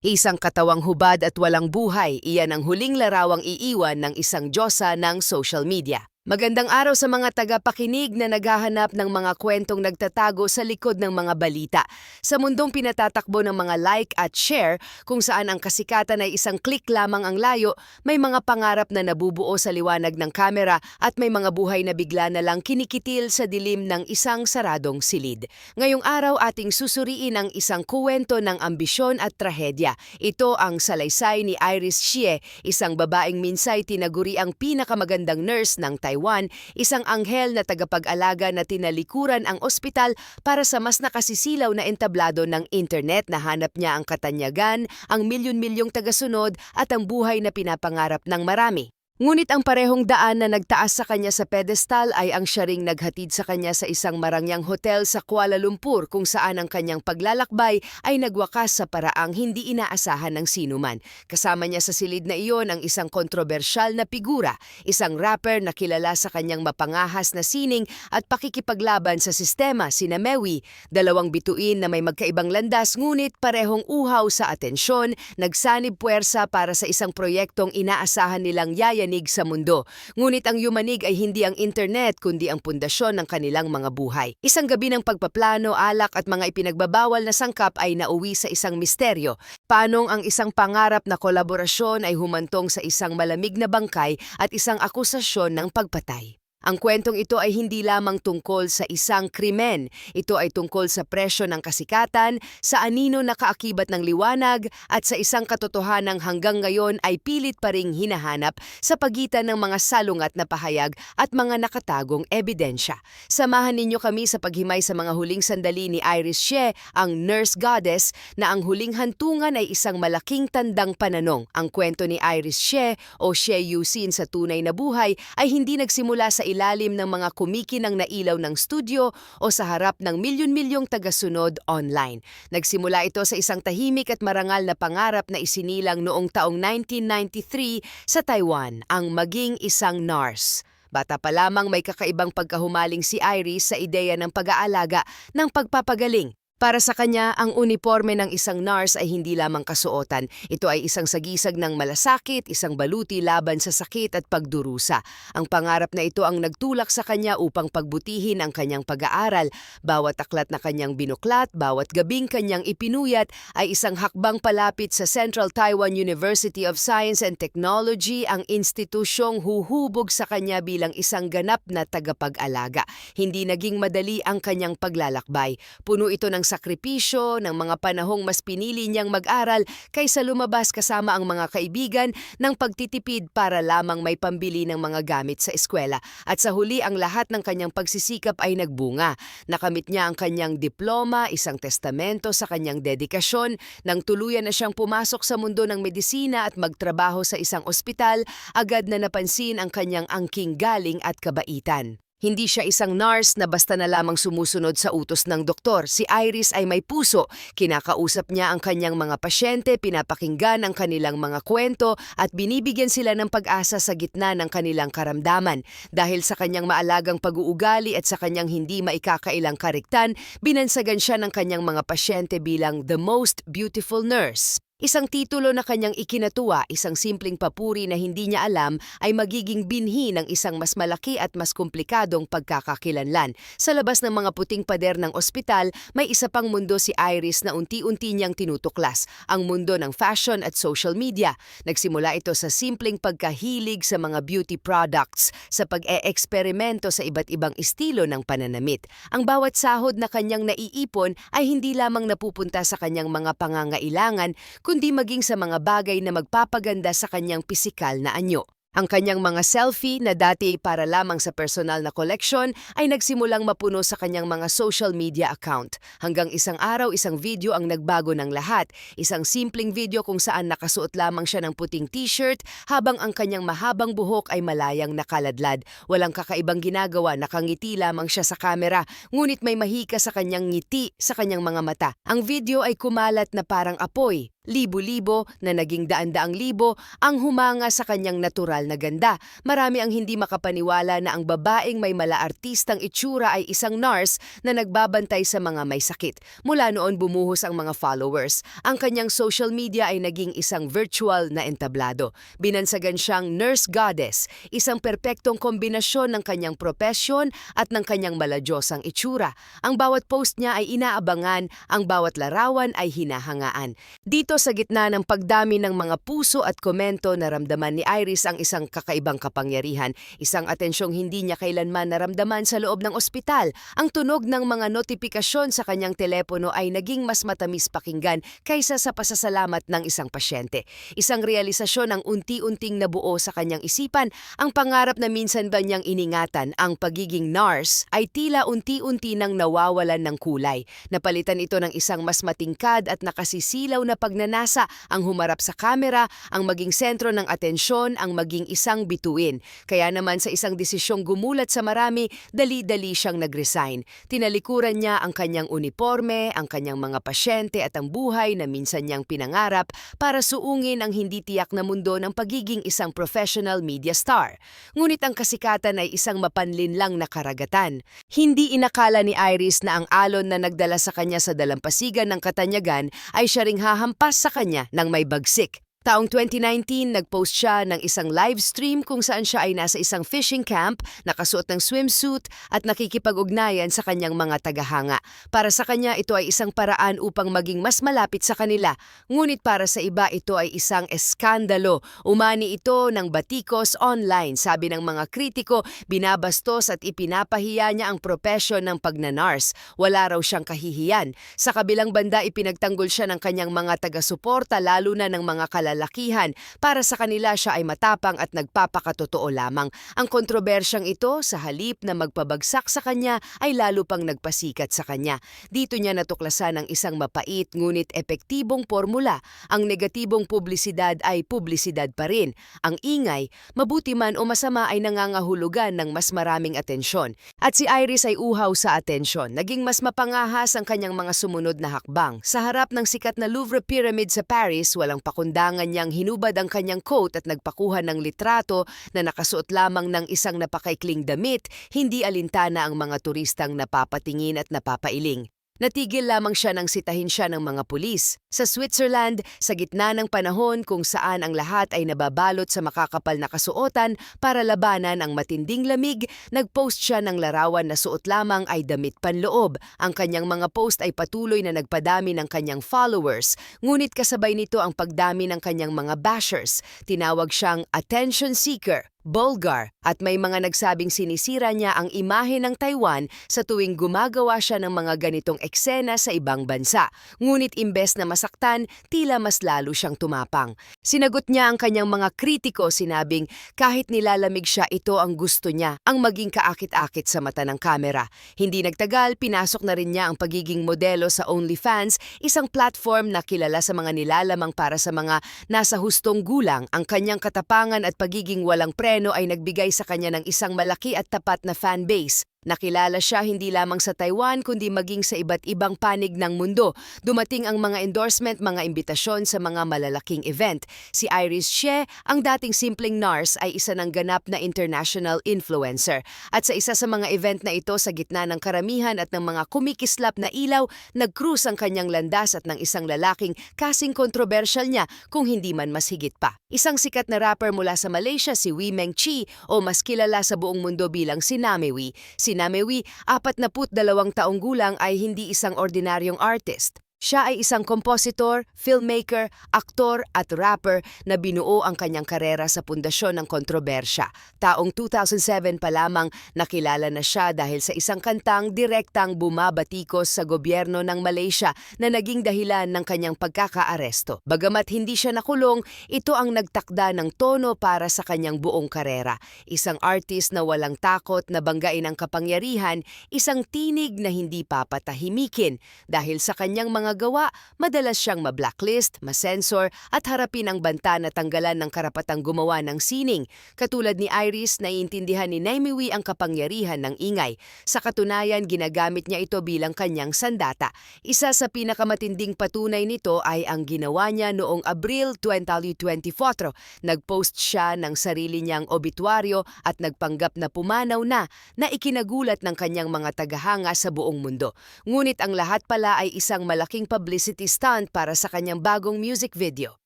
Isang katawang hubad at walang buhay, iyan ang huling larawang iiwan ng isang diyosa ng social media. Magandang araw sa mga tagapakinig na naghahanap ng mga kwentong nagtatago sa likod ng mga balita. Sa mundong pinatatakbo ng mga like at share, kung saan ang kasikatan ay isang click lamang ang layo, may mga pangarap na nabubuo sa liwanag ng kamera at may mga buhay na bigla na lang kinikitil sa dilim ng isang saradong silid. Ngayong araw ating susuriin ang isang kuwento ng ambisyon at trahedya. Ito ang salaysay ni Iris Xie, isang babaeng minsay tinaguri ang pinakamagandang nurse ng Taiwan, isang anghel na tagapag-alaga na tinalikuran ang ospital para sa mas nakasisilaw na entablado ng internet na hanap niya ang katanyagan, ang milyon-milyong tagasunod at ang buhay na pinapangarap ng marami. Ngunit ang parehong daan na nagtaas sa kanya sa pedestal ay ang siya ring naghatid sa kanya sa isang marangyang hotel sa Kuala Lumpur kung saan ang kanyang paglalakbay ay nagwakas sa paraang hindi inaasahan ng sinuman. Kasama niya sa silid na iyon ang isang kontrobersyal na figura, isang rapper na kilala sa kanyang mapangahas na sining at pakikipaglaban sa sistema, sina Mewi, dalawang bituin na may magkaibang landas ngunit parehong uhaw sa atensyon, nagsanib puwersa para sa isang proyektong inaasahan nilang yayanig sa mundo. Ngunit ang yumanig ay hindi ang internet kundi ang pundasyon ng kanilang mga buhay. Isang gabi ng pagpaplano, alak at mga ipinagbabawal na sangkap ay nauwi sa isang misteryo. Paanong ang isang pangarap na kolaborasyon ay humantong sa isang malamig na bangkay at isang akusasyon ng pagpatay. Ang kwentong ito ay hindi lamang tungkol sa isang krimen. Ito ay tungkol sa presyo ng kasikatan, sa anino na kaakibat ng liwanag, at sa isang katotohanang hanggang ngayon ay pilit pa ring hinahanap sa pagitan ng mga salungat na pahayag at mga nakatagong ebidensya. Samahan ninyo kami sa paghimay sa mga huling sandali ni Iris Xie, ang nurse goddess, na ang huling hantungan ay isang malaking tandang pananong. Ang kwento ni Iris Xie o Xie Yusin sa tunay na buhay ay hindi nagsimula sa ilalim ng mga kumikinang na ilaw ng studio o sa harap ng milyon-milyong tagasunod online. Nagsimula ito sa isang tahimik at marangal na pangarap na isinilang noong taong 1993 sa Taiwan, ang maging isang nurse. Bata pa lamang may kakaibang pagkahumaling si Iris sa ideya ng pag-aalaga ng pagpapagaling. Para sa kanya, ang uniforme ng isang nurse ay hindi lamang kasuotan. Ito ay isang sagisag ng malasakit, isang baluti laban sa sakit at pagdurusa. Ang pangarap na ito ang nagtulak sa kanya upang pagbutihin ang kanyang pag-aaral. Bawat aklat na kanyang binuklat, bawat gabing kanyang ipinuyat ay isang hakbang palapit sa Central Taiwan University of Science and Technology, ang institusyong huhubog sa kanya bilang isang ganap na tagapag-alaga. Hindi naging madali ang kanyang paglalakbay. Puno ito ng sakripisyo, ng mga panahong mas pinili niyang mag-aral kaysa lumabas kasama ang mga kaibigan ng pagtitipid para lamang may pambili ng mga gamit sa eskwela. At sa huli, ang lahat ng kanyang pagsisikap ay nagbunga. Nakamit niya ang kanyang diploma, isang testamento sa kanyang dedikasyon, nang tuluyan na siyang pumasok sa mundo ng medisina at magtrabaho sa isang ospital, agad na napansin ang kanyang angking galing at kabaitan. Hindi siya isang nurse na basta na lamang sumusunod sa utos ng doktor. Si Iris ay may puso. Kinakausap niya ang kanyang mga pasyente, pinapakinggan ang kanilang mga kwento at binibigyan sila ng pag-asa sa gitna ng kanilang karamdaman. Dahil sa kanyang maalagang pag-uugali at sa kanyang hindi maikakailang kariktan, binansagan siya ng kanyang mga pasyente bilang the most beautiful nurse. Isang titulo na kanyang ikinatuwa, isang simpleng papuri na hindi niya alam ay magiging binhi ng isang mas malaki at mas komplikadong pagkakakilanlan. Sa labas ng mga puting pader ng ospital, may isa pang mundo si Iris na unti-unti niyang tinutuklas, ang mundo ng fashion at social media. Nagsimula ito sa simpleng pagkahilig sa mga beauty products, sa pag-e-eksperimento sa iba't ibang estilo ng pananamit. Ang bawat sahod na kanyang naiipon ay hindi lamang napupunta sa kanyang mga pangangailangan, kundi maging sa mga bagay na magpapaganda sa kanyang pisikal na anyo. Ang kanyang mga selfie na dati para lamang sa personal na koleksyon ay nagsimulang mapuno sa kanyang mga social media account. Hanggang isang araw, isang video ang nagbago ng lahat. Isang simpleng video kung saan nakasuot lamang siya ng puting t-shirt habang ang kanyang mahabang buhok ay malayang nakaladlad. Walang kakaibang ginagawa, nakangiti lamang siya sa kamera, ngunit may mahika sa kanyang ngiti sa kanyang mga mata. Ang video ay kumalat na parang apoy. Libo-libo na naging daan-daang libo ang humanga sa kanyang natural na ganda. Marami ang hindi makapaniwala na ang babaeng may malaartistang itsura ay isang nurse na nagbabantay sa mga may sakit. Mula noon bumuhos ang mga followers. Ang kanyang social media ay naging isang virtual na entablado. Binansagan siyang nurse goddess, isang perpektong kombinasyon ng kanyang propesyon at ng kanyang maladyosang itsura. Ang bawat post niya ay inaabangan, ang bawat larawan ay hinahangaan. Dito sa gitna ng pagdami ng mga puso at komento, naramdaman ni Iris ang isang kakaibang kapangyarihan, isang atensyong hindi niya kailanman naramdaman sa loob ng ospital. Ang tunog ng mga notifikasyon sa kanyang telepono ay naging mas matamis pakinggan kaysa sa pasasalamat ng isang pasyente. Isang realisasyon ang unti-unting nabuo sa kanyang isipan, ang pangarap na minsan ba niyang iningatan, ang pagiging nurse, ay tila unti-unti nang nawawalan ng kulay. Napalitan ito ng isang mas matingkad at nakasisilaw na pagnanasa, ang humarap sa kamera, ang maging sentro ng atensyon, ang maging isang bituin. Kaya naman sa isang desisyong gumulat sa marami, dali-dali siyang nag-resign. Tinalikuran niya ang kanyang uniforme, ang kanyang mga pasyente at ang buhay na minsan niyang pinangarap para suungin ang hindi tiyak na mundo ng pagiging isang professional media star. Ngunit ang kasikatan ay isang mapanlinlang na karagatan. Hindi inakala ni Iris na ang alon na nagdala sa kanya sa dalampasigan ng katanyagan ay siya ring hahampas sa kanya ng may bagsik. Taong 2019, nag-post siya ng isang live stream kung saan siya ay nasa isang fishing camp, nakasuot ng swimsuit at nakikipag-ugnayan sa kanyang mga tagahanga. Para sa kanya, ito ay isang paraan upang maging mas malapit sa kanila. Ngunit para sa iba, ito ay isang eskandalo. Umani ito ng batikos online. Sabi ng mga kritiko, binabastos at ipinapahiya niya ang propesyon ng pagnanars. Wala raw siyang kahihiyan. Sa kabilang banda, ipinagtanggol siya ng kanyang mga taga-suporta, lalo na ng mga kalalakihan. Para sa kanila, siya ay matapang at nagpapakatotoo lamang. Ang kontrobersyang ito, sa halip na magpabagsak sa kanya, ay lalo pang nagpasikat sa kanya. Dito niya natuklasan ang isang mapait ngunit epektibong formula. Ang negatibong publisidad ay publisidad pa rin. Ang ingay, mabuti man o masama, ay nangangahulugan ng mas maraming atensyon. At si Iris ay uhaw sa atensyon. Naging mas mapangahas ang kanyang mga sumunod na hakbang. Sa harap ng sikat na Louvre Pyramid sa Paris, walang pakundangan niyang hinubad ang kanyang coat at nagpakuha ng litrato na nakasuot lamang ng isang napakaikling damit, hindi alintana ang mga turistang napapatingin at napapailing. Natigil lamang siya nang sitahin siya ng mga pulis. Sa Switzerland, sa gitna ng panahon kung saan ang lahat ay nababalot sa makakapal na kasuotan para labanan ang matinding lamig, nag-post siya ng larawan na suot lamang ay damit panloob. Ang kanyang mga post ay patuloy na nagpadami ng kanyang followers, ngunit kasabay nito ang pagdami ng kanyang mga bashers. Tinawag siyang attention seeker, vulgar, at may mga nagsabing sinisira niya ang imahe ng Taiwan sa tuwing gumagawa siya ng mga ganitong eksena sa ibang bansa. Ngunit imbes na masaktan, tila mas lalo siyang tumapang. Sinagot niya ang kanyang mga kritiko, sinabing kahit nilalamig siya, ito ang gusto niya, ang maging kaakit-akit sa mata ng kamera. Hindi nagtagal, pinasok na rin niya ang pagiging modelo sa OnlyFans, isang platform na kilala sa mga nilalamang para sa mga nasa hustong gulang. Ang kanyang katapangan at pagiging walang ay nagbigay sa kanya ng isang malaki at tapat na fanbase. Nakilala siya hindi lamang sa Taiwan kundi maging sa iba't ibang panig ng mundo. Dumating ang mga endorsement, mga imbitasyon sa mga malalaking event. Si Iris Xie, ang dating simpleng nurse, ay isa ng ganap na international influencer. At sa isa sa mga event na ito, sa gitna ng karamihan at ng mga kumikislap na ilaw, nag-cruise ang kanyang landas at ng isang lalaking kasing kontrobersyal niya kung hindi man mas higit pa. Isang sikat na rapper mula sa Malaysia, si Wee Meng Chi, o mas kilala sa buong mundo bilang si Namewi. Si Namewi, 42 taong gulang, ay hindi isang ordinaryong artist. Siya ay isang kompositor, filmmaker, aktor at rapper na binuo ang kanyang karera sa pundasyon ng kontrobersya. Taong 2007 pa lamang nakilala na siya dahil sa isang kantang direktang bumabatikos sa gobyerno ng Malaysia na naging dahilan ng kanyang pagkakaaresto. Bagamat hindi siya nakulong, ito ang nagtakda ng tono para sa kanyang buong karera. Isang artist na walang takot na banggain ang kapangyarihan, isang tinig na hindi papatahimikin dahil sa kanyang mga mga gawa, madalas siyang ma-blacklist, ma-censor at harapin ang banta na tanggalan ng karapatang gumawa ng sining. Katulad ni Iris, naiintindihan ni Naimewi ang kapangyarihan ng ingay. Sa katunayan, ginagamit niya ito bilang kanyang sandata. Isa sa pinakamatinding patunay nito ay ang ginawa niya noong Abril 2024. Nag-post siya ng sarili niyang obituaryo at nagpanggap na pumanaw na ikinagulat ng kanyang mga tagahanga sa buong mundo. Ngunit ang lahat pala ay isang malaking publicity stunt para sa kanyang bagong music video.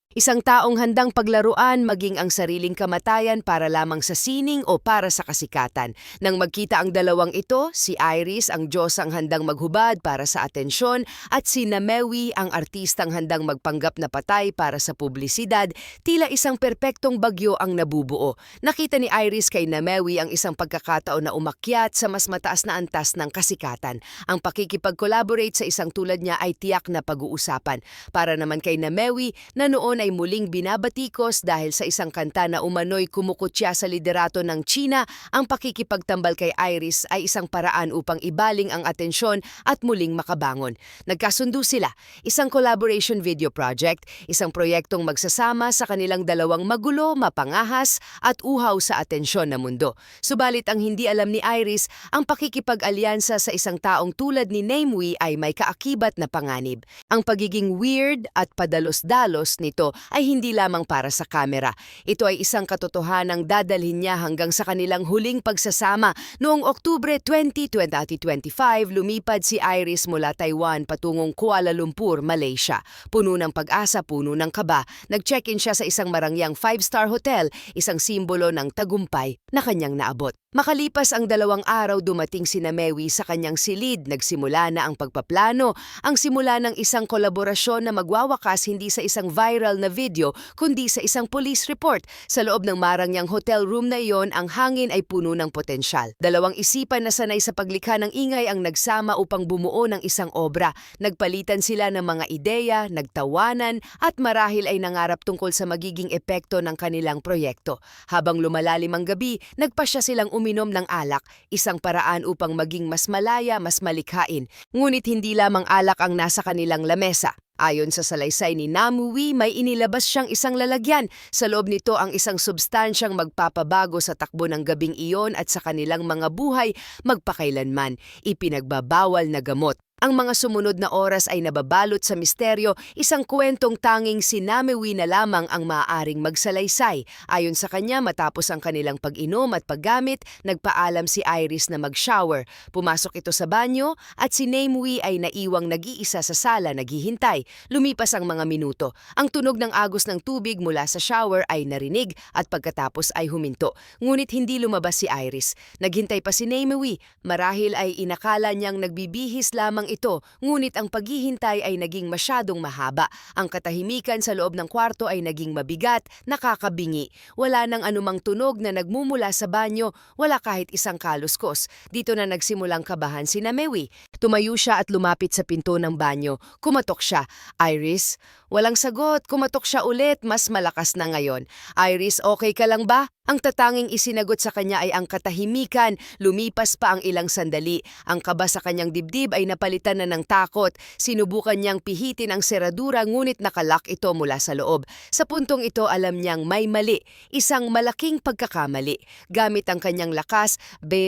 Isang taong handang paglaruan maging ang sariling kamatayan para lamang sa sining o para sa kasikatan. Nang magkita ang dalawang ito, si Iris ang Diyosang handang maghubad para sa atensyon at si Naimewi ang artistang handang magpanggap na patay para sa publisidad, tila isang perpektong bagyo ang nabubuo. Nakita ni Iris kay Naimewi ang isang pagkakataon na umakyat sa mas mataas na antas ng kasikatan. Ang pakikipag-collaborate sa isang tulad niya ay tiyak na pag-uusapan. Para naman kay Naimewi, na noon ay muling binabatikos dahil sa isang kanta na umano'y kumukutya sa liderato ng China, ang pakikipagtambal kay Iris ay isang paraan upang ibaling ang atensyon at muling makabangon. Nagkasundo sila, isang collaboration video project, isang proyektong magsasama sa kanilang dalawang magulo, mapangahas at uhaw sa atensyon na mundo. Subalit ang hindi alam ni Iris, ang pakikipag-alyansa sa isang taong tulad ni Naimewi ay may kaakibat na panganib. Ang pagiging weird at padalos-dalos nito ay hindi lamang para sa kamera. Ito ay isang katotohanang dadalhin niya hanggang sa kanilang huling pagsasama. Noong Oktubre 20, 2025, lumipad si Iris mula Taiwan patungong Kuala Lumpur, Malaysia. Puno ng pag-asa, puno ng kaba. Nag-check-in siya sa isang marangyang 5-star hotel, isang simbolo ng tagumpay na kanyang naabot. Makalipas ang 2 araw, dumating si Naimewi sa kanyang silid. Nagsimula na ang pagpaplano, ang simula ng isang kolaborasyon na magwawakas hindi sa isang viral na video, kundi sa isang police report. Sa loob ng marangyang hotel room na iyon, ang hangin ay puno ng potensyal. Dalawang isipan na sanay sa paglikha ng ingay ang nagsama upang bumuo ng isang obra. Nagpalitan sila ng mga ideya, nagtawanan, at marahil ay nangarap tungkol sa magiging epekto ng kanilang proyekto. Habang lumalalim ang gabi, nagpasya silang uminom ng alak, isang paraan upang maging mas malaya, mas malikhain. Ngunit hindi lamang alak ang nasa kanilang lamesa. Ayon sa salaysay ni Naimewi, may inilabas siyang isang lalagyan. Sa loob nito ang isang substansyang magpapabago sa takbo ng gabing iyon at sa kanilang mga buhay magpakailanman. Ipinagbabawal na gamot. Ang mga sumunod na oras ay nababalot sa misteryo, isang kwentong tanging si Naimewi na lamang ang maaaring magsalaysay. Ayon sa kanya, matapos ang kanilang pag-inom at paggamit, nagpaalam si Iris na mag-shower. Pumasok ito sa banyo at si Naimewi ay naiwang nag-iisa sa sala naghihintay. Lumipas ang mga minuto. Ang tunog ng agos ng tubig mula sa shower ay narinig at pagkatapos ay huminto. Ngunit hindi lumabas si Iris. Naghintay pa si Naimewi. Marahil ay inakala niyang nagbibihis lamang ito, ngunit ang paghihintay ay naging masyadong mahaba. Ang katahimikan sa loob ng kwarto ay naging mabigat, nakakabingi. Wala nang anumang tunog na nagmumula sa banyo, wala kahit isang kaluskos. Dito na nagsimulang kabahan si Naimewi. Tumayo siya at lumapit sa pinto ng banyo. Kumatok siya. Iris? Walang sagot. Kumatok siya ulit, mas malakas na ngayon. Iris, okay ka lang ba? Ang tatanging isinagot sa kanya ay ang katahimikan. Lumipas pa ang ilang sandali. Ang kaba sa kanyang dibdib ay napalitan na ng takot. Sinubukan niyang pihitin ang seradura ngunit nakalak ito mula sa loob. Sa puntong ito alam niyang may mali. Isang malaking pagkakamali. Gamit ang kanyang lakas,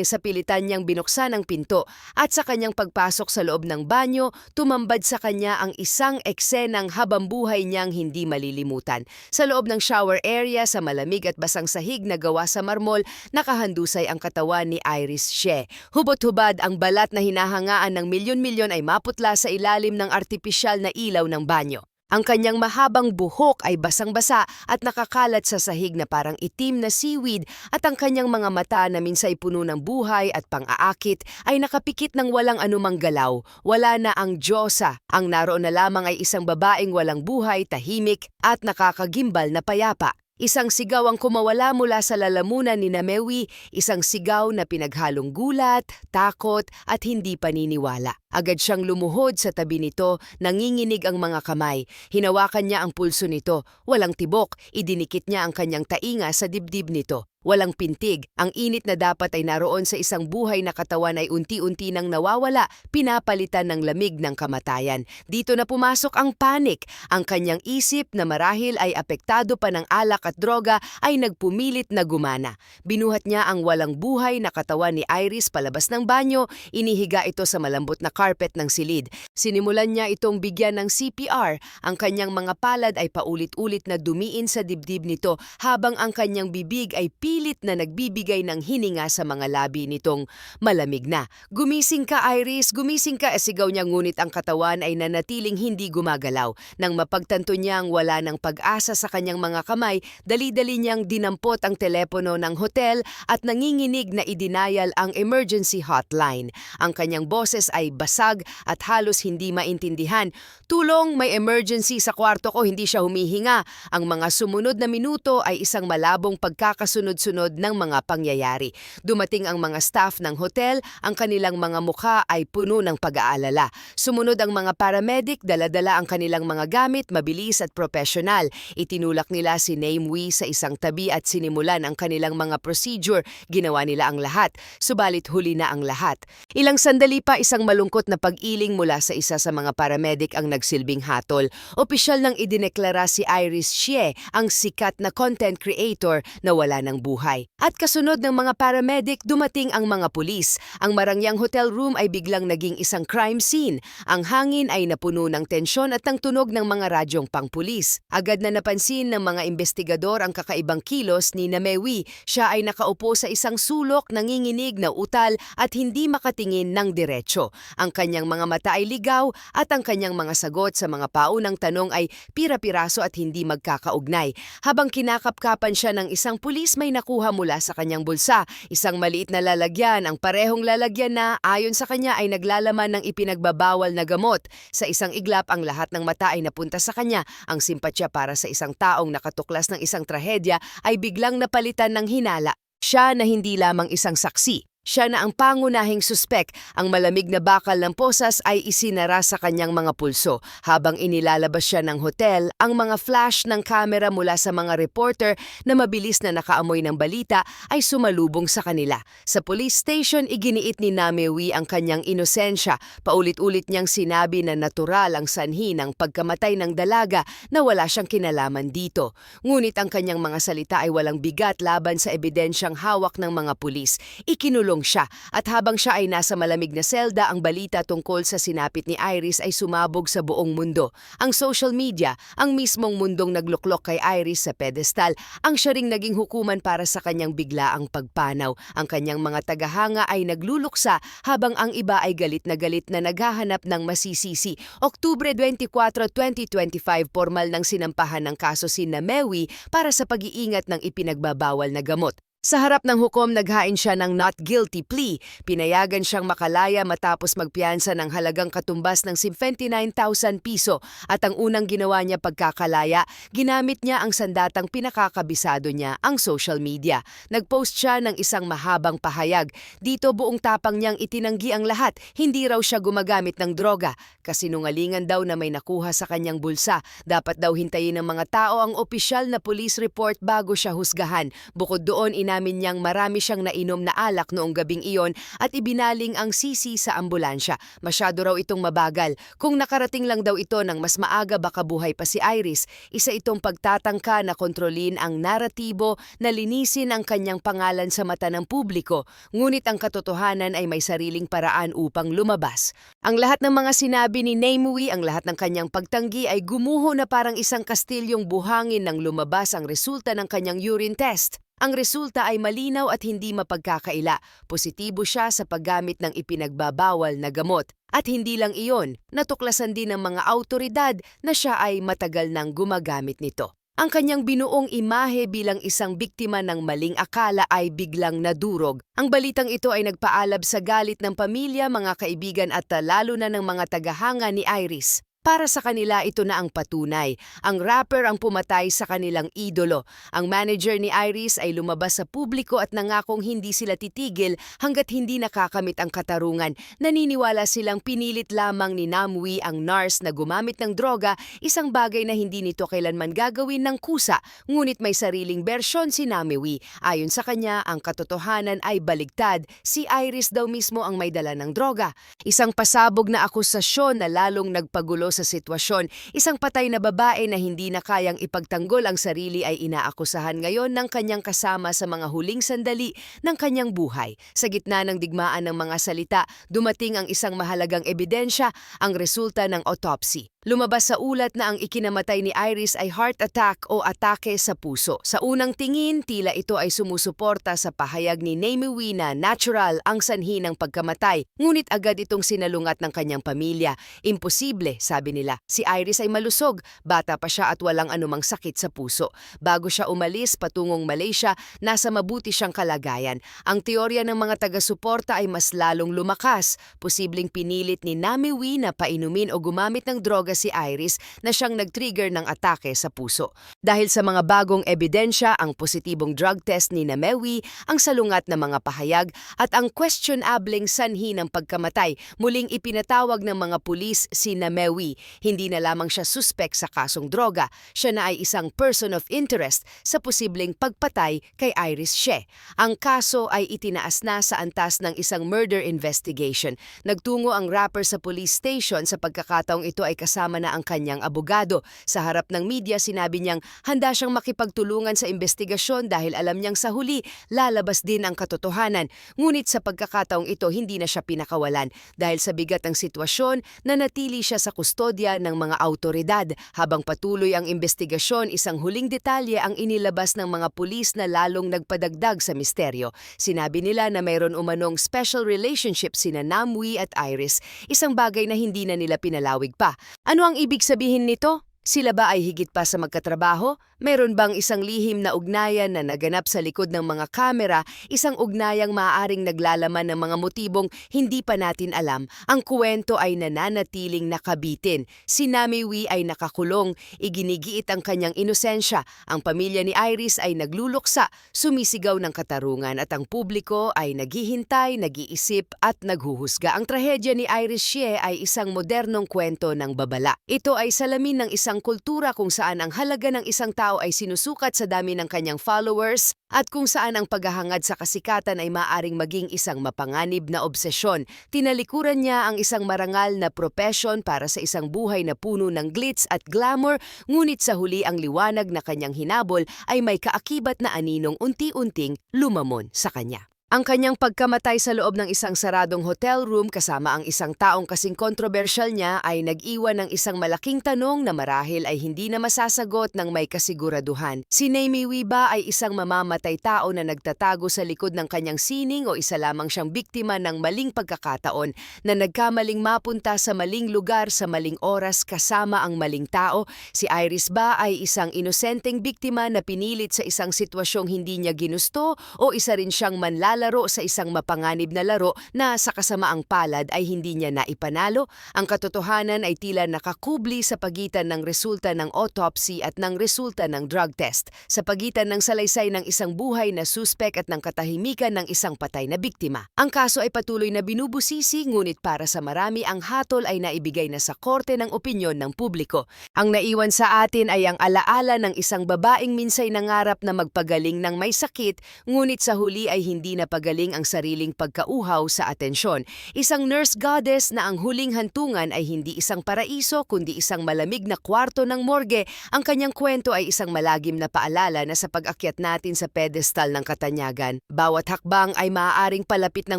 sa pilitan niyang binuksan ang pinto. At sa kanyang pagpasok sa loob ng banyo, tumambad sa kanya ang isang eksenang habambuhay niyang hindi malilimutan. Sa loob ng shower area sa malamig at basang sahig na gawa sa marmol, nakahandusay ang katawan ni Iris She. Hubot-hubad ang balat na hinahangaan ng milyon-milyon ay maputla sa ilalim ng artipisyal na ilaw ng banyo. Ang kanyang mahabang buhok ay basang-basa at nakakalat sa sahig na parang itim na seaweed at ang kanyang mga mata na minsay puno ng buhay at pang-aakit ay nakapikit ng walang anumang galaw. Wala na ang Diyosa. Ang naroon na lamang ay isang babaeng walang buhay, tahimik at nakakagimbal na payapa. Isang sigaw ang kumawala mula sa lalamunan ni Naimewi, isang sigaw na pinaghalong gulat, takot at hindi paniniwala. Agad siyang lumuhod sa tabi nito, nanginginig ang mga kamay. Hinawakan niya ang pulso nito, walang tibok, idinikit niya ang kanyang tainga sa dibdib nito. walang pintig. Ang init na dapat ay naroon sa isang buhay na katawan ay unti-unti nang nawawala, pinapalitan ng lamig ng kamatayan. Dito na pumasok ang panic. Ang kanyang isip na marahil ay apektado pa ng alak at droga ay nagpumilit na gumana. Binuhat niya ang walang buhay na katawan ni Iris palabas ng banyo, inihiga ito sa malambot na carpet ng silid. Sinimulan niya itong bigyan ng CPR. Ang kanyang mga palad ay paulit-ulit na dumiin sa dibdib nito habang ang kanyang bibig ay pilit na nagbibigay ng hininga sa mga labi nitong malamig na. "Gumising ka, Iris! Gumising ka!" sigaw niya, ngunit ang katawan ay nanatiling hindi gumagalaw. Nang mapagtanto niyang wala ng pag-asa sa kanyang mga kamay, dali-dali niyang dinampot ang telepono ng hotel at nanginginig na idinayal ang emergency hotline. Ang kanyang boses ay basag at halos hindi maintindihan. "Tulong! May emergency sa kwarto ko, hindi siya humihinga." Ang mga sumunod na minuto ay isang malabong pagkakasunod-sunod ng mga pangyayari. Dumating ang mga staff ng hotel, ang kanilang mga mukha ay puno ng pag-aalala. Sumunod ang mga paramedic, dala-dala ang kanilang mga gamit, mabilis at profesional. Itinulak nila si Namewee sa isang tabi at sinimulan ang kanilang mga procedure. Ginawa nila ang lahat, subalit huli na ang lahat. Ilang sandali pa, isang malungkot na pag-iling mula sa isa sa mga paramedic ang nagsilbing hatol. Opisyal nang idineklara si Iris Xie, ang sikat na content creator na wala ng buhay. At kasunod ng mga paramedic, dumating ang mga pulis. Ang marangyang hotel room ay biglang naging isang crime scene. Ang hangin ay napuno ng tensyon at ng tunog ng mga radyong pangpulis. Agad na napansin ng mga investigador ang kakaibang kilos ni Namewee. Siya ay nakaupo sa isang sulok, nanginginig na utal at hindi makatingin ng diretso. Ang kanyang mga mata ay ligaw at ang kanyang mga sagot sa mga paunang tanong ay pira-piraso at hindi magkakaugnay. Habang kinakapkapan siya ng isang pulis, may nakuha mula sa kanyang bulsa. Isang maliit na lalagyan, ang parehong lalagyan na ayon sa kanya ay naglalaman ng ipinagbabawal na gamot. Sa isang iglap, ang lahat ng mata ay napunta sa kanya. Ang simpatya para sa isang taong nakatuklas ng isang trahedya ay biglang napalitan ng hinala. Siya na hindi lamang isang saksi. Siya na ang pangunahing suspek. Ang malamig na bakal ng posas ay isinara sa kanyang mga pulso. Habang inilalabas siya ng hotel, ang mga flash ng kamera mula sa mga reporter na mabilis na nakaamoy ng balita ay sumalubong sa kanila. Sa police station, iginiit ni Namewee ang kanyang inosensya. Paulit-ulit niyang sinabi na natural ang sanhi ng pagkamatay ng dalaga na wala siyang kinalaman dito. Ngunit ang kanyang mga salita ay walang bigat laban sa ebidensyang hawak ng mga pulis. Ikinulong siya at habang siya ay nasa malamig na selda, ang balita tungkol sa sinapit ni Iris ay sumabog sa buong mundo. Ang social media, ang mismong mundong nagluklok kay Iris sa pedestal, ang siya ring naging hukuman para sa kanyang biglaang pagpanaw. Ang kanyang mga tagahanga ay nagluluksa habang ang iba ay galit na naghahanap ng masisisi. Oktubre 24, 2025, formal nang sinampahan ng kaso si Namewee para sa pag-iingat ng ipinagbabawal na gamot. Sa harap ng hukom, naghain siya ng not guilty plea. Pinayagan siyang makalaya matapos magpiyansa ng halagang katumbas ng 79,000 piso at ang unang ginawa niya pagkakalaya, ginamit niya ang sandatang pinakakabisado niya, ang social media. Nagpost siya ng isang mahabang pahayag. Dito buong tapang niyang itinanggi ang lahat. Hindi raw siya gumagamit ng droga. Kasinungalingan daw na may nakuha sa kanyang bulsa. Dapat daw hintayin ng mga tao ang opisyal na police report bago siya husgahan. Bukod doon, inamin niyang marami siyang nainom na alak noong gabing iyon at ibinaling ang sisi sa ambulansya. Masyado raw itong mabagal. Kung nakarating lang daw ito ng mas maaga, baka buhay pa si Iris. Isa itong pagtatangka na kontrolin ang naratibo na linisin ang kanyang pangalan sa mata ng publiko. Ngunit ang katotohanan ay may sariling paraan upang lumabas. Ang lahat ng mga sinabi ni Namewee, ang lahat ng kanyang pagtanggi ay gumuho na parang isang kastilyong buhangin nang lumabas ang resulta ng kanyang urine test. Ang resulta ay malinaw at hindi mapagkakaila. Positibo siya sa paggamit ng ipinagbabawal na gamot. At hindi lang iyon, natuklasan din ng mga awtoridad na siya ay matagal nang gumagamit nito. Ang kanyang binuong imahe bilang isang biktima ng maling akala ay biglang nadurog. Ang balitang ito ay nagpaalab sa galit ng pamilya, mga kaibigan at lalo na ng mga tagahanga ni Iris. Para sa kanila ito na ang patunay. Ang rapper ang pumatay sa kanilang idolo. Ang manager ni Iris ay lumabas sa publiko at nangakong hindi sila titigil hanggat hindi nakakamit ang katarungan. Naniniwala silang pinilit lamang ni Namwi ang nurse na gumamit ng droga, isang bagay na hindi nito kailanman gagawin ng kusa. Ngunit may sariling bersyon si Namwi. Ayon sa kanya, ang katotohanan ay baligtad. Si Iris daw mismo ang may dala ng droga. Isang pasabog na akusasyon na lalong nagpagulo sa sitwasyon. Isang patay na babae na hindi na kayang ipagtanggol ang sarili ay inaakusahan ngayon ng kanyang kasama sa mga huling sandali ng kanyang buhay. Sa gitna ng digmaan ng mga salita, dumating ang isang mahalagang ebidensya, ang resulta ng autopsy. Lumabas sa ulat na ang ikinamatay ni Iris ay heart attack o atake sa puso. Sa unang tingin, tila ito ay sumusuporta sa pahayag ni Namwi na natural ang sanhi ng pagkamatay. Ngunit agad itong sinalungat ng kanyang pamilya. Imposible, sabi nila. Si Iris ay malusog, bata pa siya at walang anumang sakit sa puso. Bago siya umalis patungong Malaysia, nasa mabuti siyang kalagayan. Ang teorya ng mga taga-suporta ay mas lalong lumakas. Posibleng pinilit ni Namwi na painumin o gumamit ng droga si Iris na siyang nag-trigger ng atake sa puso. Dahil sa mga bagong ebidensya, ang positibong drug test ni Namwi, ang salungat na mga pahayag at ang questionableng sanhi ng pagkamatay, muling ipinatawag ng mga pulis si Namwi. Hindi na lamang siya suspek sa kasong droga, siya na ay isang person of interest sa posibleng pagpatay kay Iris She. Ang kaso ay itinaas na sa antas ng isang murder investigation. Nagtungo ang rapper sa police station sa pagkakataong ito ay kasama na ang kanyang abogado. Sa harap ng media, sinabi niyang handa siyang makipagtulungan sa investigasyon dahil alam niyang sa huli lalabas din ang katotohanan. Ngunit sa pagkakataong ito, hindi na siya pinakawalan. Dahil sa bigat ng sitwasyon, nanatili siya sa kustodya ng mga awtoridad. Habang patuloy ang investigasyon, isang huling detalye ang inilabas ng mga pulis na lalong nagpadagdag sa misteryo. Sinabi nila na mayroon umanong special relationship sina Namwi at Iris, isang bagay na hindi na nila pinalawig pa. Ano ang ibig sabihin nito? Sila ba ay higit pa sa magkatrabaho? Meron bang isang lihim na ugnayan na naganap sa likod ng mga kamera, isang ugnayang maaaring naglalaman ng mga motibong hindi pa natin alam? Ang kwento ay nananatiling nakabitin. Si Namwi ay nakakulong, iginigiit ang kanyang inosensya. Ang pamilya ni Iris ay nagluluksa, sumisigaw ng katarungan at ang publiko ay naghihintay, nag-iisip at naghuhusga. Ang trahedya ni Iris She ay isang modernong kwento ng babala. Ito ay salamin ng isang kultura kung saan ang halaga ng isang tao ay sinusukat sa dami ng kanyang followers at kung saan ang paghahangad sa kasikatan ay maaring maging isang mapanganib na obsesyon. Tinalikuran niya ang isang marangal na propesyon para sa isang buhay na puno ng glitz at glamour, ngunit sa huli ang liwanag na kanyang hinabol ay may kaakibat na aninong unti-unting lumamon sa kanya. Ang kanyang pagkamatay sa loob ng isang saradong hotel room kasama ang isang taong kasing kontrobersyal niya ay nag-iwan ng isang malaking tanong na marahil ay hindi na masasagot ng may kasiguraduhan. Si Namwi ba ay isang mamamatay tao na nagtatago sa likod ng kanyang sining o isa lamang siyang biktima ng maling pagkakataon na nagkamaling mapunta sa maling lugar sa maling oras kasama ang maling tao? Si Iris ba ay isang inosenteng biktima na pinilit sa isang sitwasyong hindi niya ginusto o isa rin siyang manlalaro sa isang mapanganib na laro na sa kasamaang palad ay hindi niya naipanalo? Ang katotohanan ay tila nakakubli sa pagitan ng resulta ng autopsy at ng resulta ng drug test, sa pagitan ng salaysay ng isang buhay na suspek at ng katahimikan ng isang patay na biktima. Ang kaso ay patuloy na binubusisi, ngunit para sa marami ang hatol ay naibigay na sa korte ng opinyon ng publiko. Ang naiwan sa atin ay ang alaala ng isang babaeng minsay nangarap na magpagaling ng may sakit, ngunit sa huli ay hindi na pagaling ang sariling pagkauhaw sa atensyon. Isang nurse goddess na ang huling hantungan ay hindi isang paraiso kundi isang malamig na kwarto ng morgue. Ang kanyang kwento ay isang malagim na paalala na sa pag-akyat natin sa pedestal ng katanyagan, bawat hakbang ay maaaring palapit ng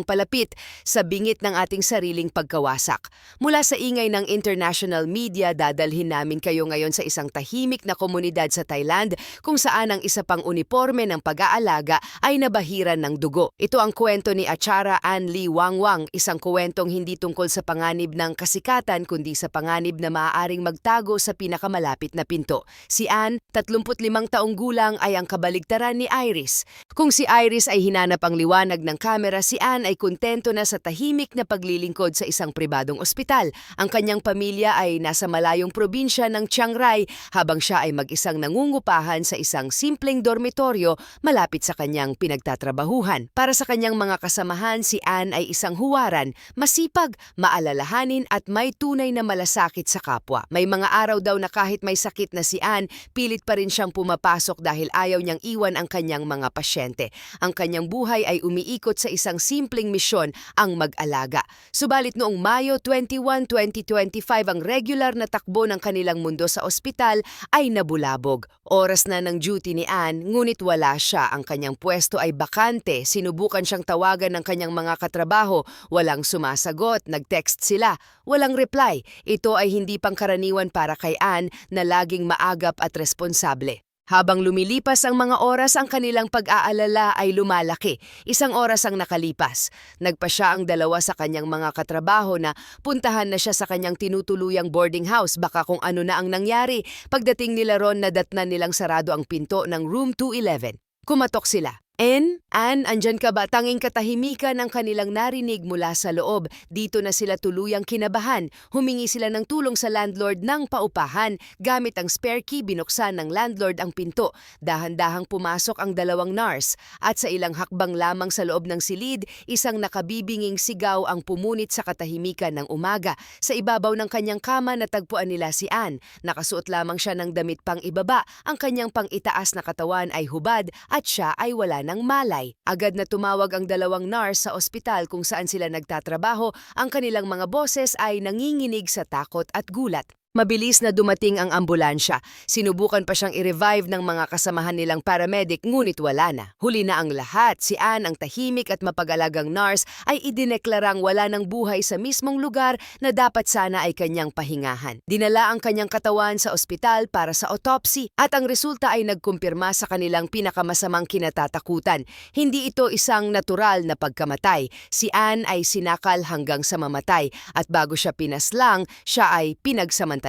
palapit sa bingit ng ating sariling pagkawasak. Mula sa ingay ng international media, dadalhin namin kayo ngayon sa isang tahimik na komunidad sa Thailand kung saan ang isa pang uniforme ng pag-aalaga ay nabahiran ng dugo. Ito ang kwento ni Achara Ann Lee Wangwang, isang kwentong hindi tungkol sa panganib ng kasikatan kundi sa panganib na maaaring magtago sa pinakamalapit na pinto. Si Ann, 35 taong gulang, ay ang kabaligtaran ni Iris. Kung si Iris ay hinanap ang liwanag ng kamera, si Ann ay kontento na sa tahimik na paglilingkod sa isang pribadong ospital. Ang kanyang pamilya ay nasa malayong probinsya ng Chiang Rai habang siya ay mag-isang nangungupahan sa isang simpleng dormitoryo malapit sa kanyang pinagtatrabahuhan. Para sa kanyang mga kasamahan, si Ann ay isang huwaran, masipag, maalalahanin at may tunay na malasakit sa kapwa. May mga araw daw na kahit may sakit na si Ann, pilit pa rin siyang pumapasok dahil ayaw niyang iwan ang kanyang mga pasyente. Ang kanyang buhay ay umiikot sa isang simpleng misyon, ang mag-alaga. Subalit noong Mayo 21, 2025, ang regular na takbo ng kanilang mundo sa ospital ay nabulabog. Oras na ng duty ni Ann, ngunit wala siya. Ang kanyang pwesto ay bakante. Sinubukan siyang tawagan ng kanyang mga katrabaho. Walang sumasagot, nag-text sila. Walang reply. Ito ay hindi pangkaraniwan para kay Ann na laging maagap at responsable. Habang lumilipas ang mga oras, ang kanilang pag-aalala ay lumalaki. Isang oras ang nakalipas. Nagpa siya ang dalawa sa kanyang mga katrabaho na puntahan na siya sa kanyang tinutuluyang boarding house. Baka kung ano na ang nangyari. Pagdating nila ron, nadatnan nilang sarado ang pinto ng room 211. Kumatok sila. Ann, andyan ka ba? Tanging katahimikan ang kanilang narinig mula sa loob. Dito na sila tuluyang kinabahan. Humingi sila ng tulong sa landlord ng paupahan. Gamit ang spare key, binuksan ng landlord ang pinto. Dahan-dahang pumasok ang dalawang nurse. At sa ilang hakbang lamang sa loob ng silid, isang nakabibinging sigaw ang pumunit sa katahimikan ng umaga. Sa ibabaw ng kanyang kama, natagpuan nila si Ann. Nakasuot lamang siya ng damit pang ibaba. Ang kanyang pang-itaas na katawan ay hubad at siya ay wala ng malay. Agad na tumawag ang dalawang nurse sa ospital kung saan sila nagtatrabaho. Ang kanilang mga boses ay nanginginig sa takot at gulat. Mabilis na dumating ang ambulansya. Sinubukan pa siyang i-revive ng mga kasamahan nilang paramedic ngunit wala na. Huli na ang lahat. Si Ann, ang tahimik at mapag-alagang nurse, ay idineklarang wala ng buhay sa mismong lugar na dapat sana ay kanyang pahingahan. Dinala ang kanyang katawan sa ospital para sa autopsy at ang resulta ay nagkumpirma sa kanilang pinakamasamang kinatatakutan. Hindi ito isang natural na pagkamatay. Si Ann ay sinakal hanggang sa mamatay at bago siya pinaslang, siya ay pinagsamantalahan.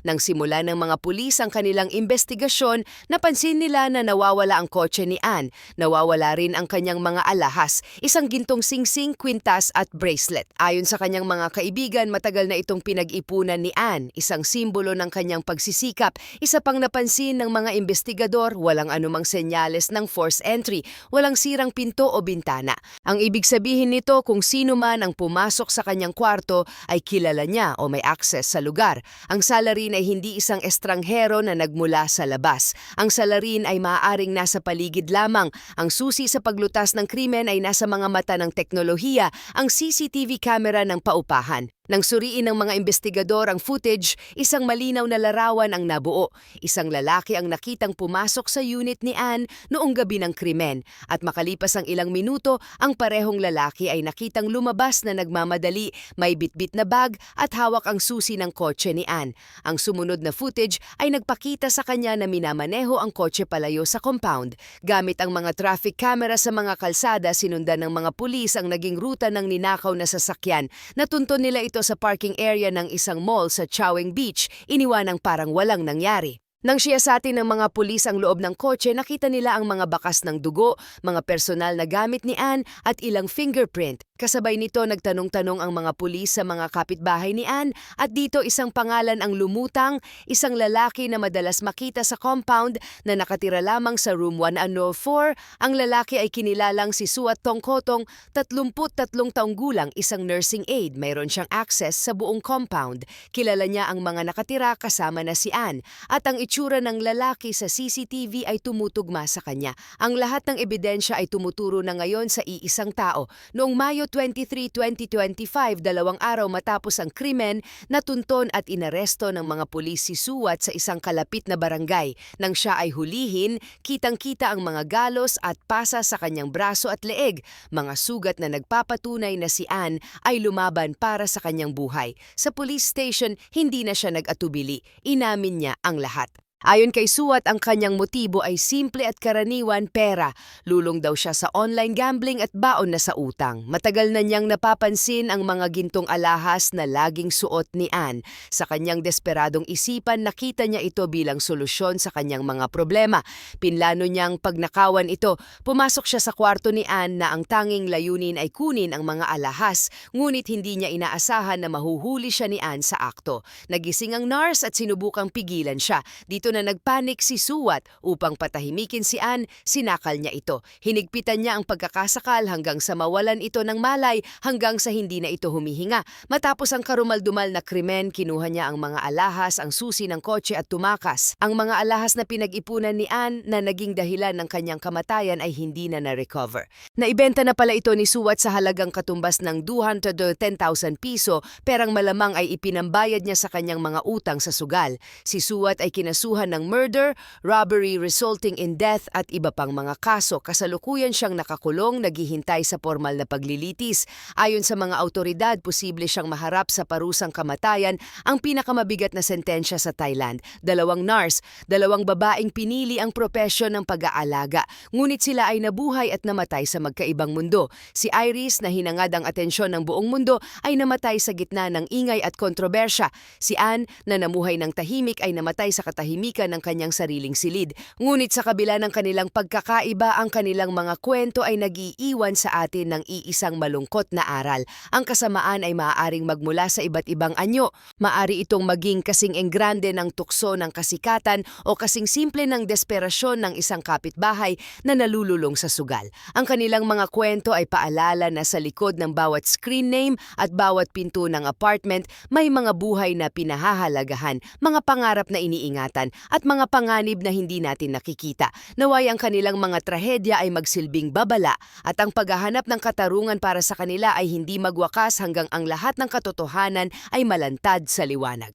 Nang simula ng mga pulis ang kanilang investigasyon, napansin nila na nawawala ang kotse ni Ann. Nawawala rin ang kanyang mga alahas, isang gintong singsing, kwintas at bracelet. Ayon sa kanyang mga kaibigan, matagal na itong pinag-ipunan ni Ann, isang simbolo ng kanyang pagsisikap. Isa pang napansin ng mga investigador, walang anumang senyales ng forced entry, walang sirang pinto o bintana. Ang ibig sabihin nito, kung sino man ang pumasok sa kanyang kwarto ay kilala niya o may access sa lugar. Ang salarin ay hindi isang estranghero na nagmula sa labas. Ang salarin ay maaaring nasa paligid lamang. Ang susi sa paglutas ng krimen ay nasa mga mata ng teknolohiya, ang CCTV camera ng paupahan. Nang suriin ng mga investigador ang footage, isang malinaw na larawan ang nabuo. Isang lalaki ang nakitang pumasok sa unit ni Ann noong gabi ng krimen. At makalipas ang ilang minuto, ang parehong lalaki ay nakitang lumabas na nagmamadali, may bitbit na bag at hawak ang susi ng kotse ni Ann. Ang sumunod na footage ay nagpakita sa kanya na minamaneho ang kotse palayo sa compound. Gamit ang mga traffic camera sa mga kalsada, sinundan ng mga pulis ang naging ruta ng ninakaw na sasakyan. Natunto nila ito sa parking area ng isang mall sa Choweng Beach, iniwanang parang walang nangyari. Nang siyasatin ng mga pulis ang loob ng kotse, nakita nila ang mga bakas ng dugo, mga personal na gamit ni Ann at ilang fingerprint. Kasabay nito, nagtanong-tanong ang mga pulis sa mga kapitbahay ni Ann at dito isang pangalan ang lumutang, isang lalaki na madalas makita sa compound na nakatira lamang sa room 104. Ang lalaki ay kinilalang si Suat Tongkotong, 33 taong gulang, isang nursing aide. Mayroon siyang access sa buong compound. Kilala niya ang mga nakatira kasama na si Ann at ang itsura ng lalaki sa CCTV ay tumutugma sa kanya. Ang lahat ng ebidensya ay tumuturo na ngayon sa iisang tao. Noong Mayo 23, 2025, 2 araw matapos ang krimen, natunton at inaresto ng mga pulis si Suat sa isang kalapit na barangay. Nang siya ay hulihin, kitang-kita ang mga galos at pasa sa kanyang braso at leeg, mga sugat na nagpapatunay na si Ann ay lumaban para sa kanyang buhay. Sa police station, hindi na siya nag-atubili. Inamin niya ang lahat. Ayon kay Suwat, ang kanyang motibo ay simple at karaniwan, pera. Lulong daw siya sa online gambling at baon na sa utang. Matagal na niyang napapansin ang mga gintong alahas na laging suot ni Ann. Sa kanyang desperadong isipan, nakita niya ito bilang solusyon sa kanyang mga problema. Pinlano niyang pagnakawan ito. Pumasok siya sa kwarto ni Ann na ang tanging layunin ay kunin ang mga alahas, ngunit hindi niya inaasahan na mahuhuli siya ni Ann sa akto. Nagising ang nurse at sinubukang pigilan siya. Dito na nagpanik si Suwat. Upang patahimikin si Ann, sinakal niya ito. Hinigpitan niya ang pagkakasakal hanggang sa mawalan ito ng malay, hanggang sa hindi na ito humihinga. Matapos ang karumaldumal na krimen, kinuha niya ang mga alahas, ang susi ng kotse at tumakas. Ang mga alahas na pinag-ipunan ni Ann na naging dahilan ng kanyang kamatayan ay hindi na na-recover. Naibenta na pala ito ni Suwat sa halagang katumbas ng 210,000 piso, perang malamang ay ipinambayad niya sa kanyang mga utang sa sugal. Si Suwat ay kinasuhan ng murder, robbery resulting in death at iba pang mga kaso. Kasalukuyan siyang nakakulong, naghihintay sa formal na paglilitis. Ayon sa mga autoridad, posible siyang maharap sa parusang kamatayan, ang pinakamabigat na sentensya sa Thailand. 2 nurse, 2 babaeng pinili ang propesyon ng pag-aalaga. Ngunit sila ay nabuhay at namatay sa magkaibang mundo. Si Iris, na hinangad ang atensyon ng buong mundo, ay namatay sa gitna ng ingay at kontrobersya. Si Ann, na namuhay ng tahimik, ay namatay sa katahimikan ng kanyang sariling silid. Ngunit sa kabila ng kanilang pagkakaiba, ang kanilang mga kwento ay nag-iiwan sa atin ng iisang malungkot na aral. Ang kasamaan ay maaaring magmula sa iba't ibang anyo. Maari itong maging kasing enggrande ng tukso ng kasikatan o kasing simple ng desperasyon ng isang kapitbahay na nalululong sa sugal. Ang kanilang mga kwento ay paalala na sa likod ng bawat screen name at bawat pinto ng apartment may mga buhay na pinahahalagahan, mga pangarap na iniingatan, at mga panganib na hindi natin nakikita. Naway ang kanilang mga trahedya ay magsilbing babala at ang paghahanap ng katarungan para sa kanila ay hindi magwakas hanggang ang lahat ng katotohanan ay malantad sa liwanag.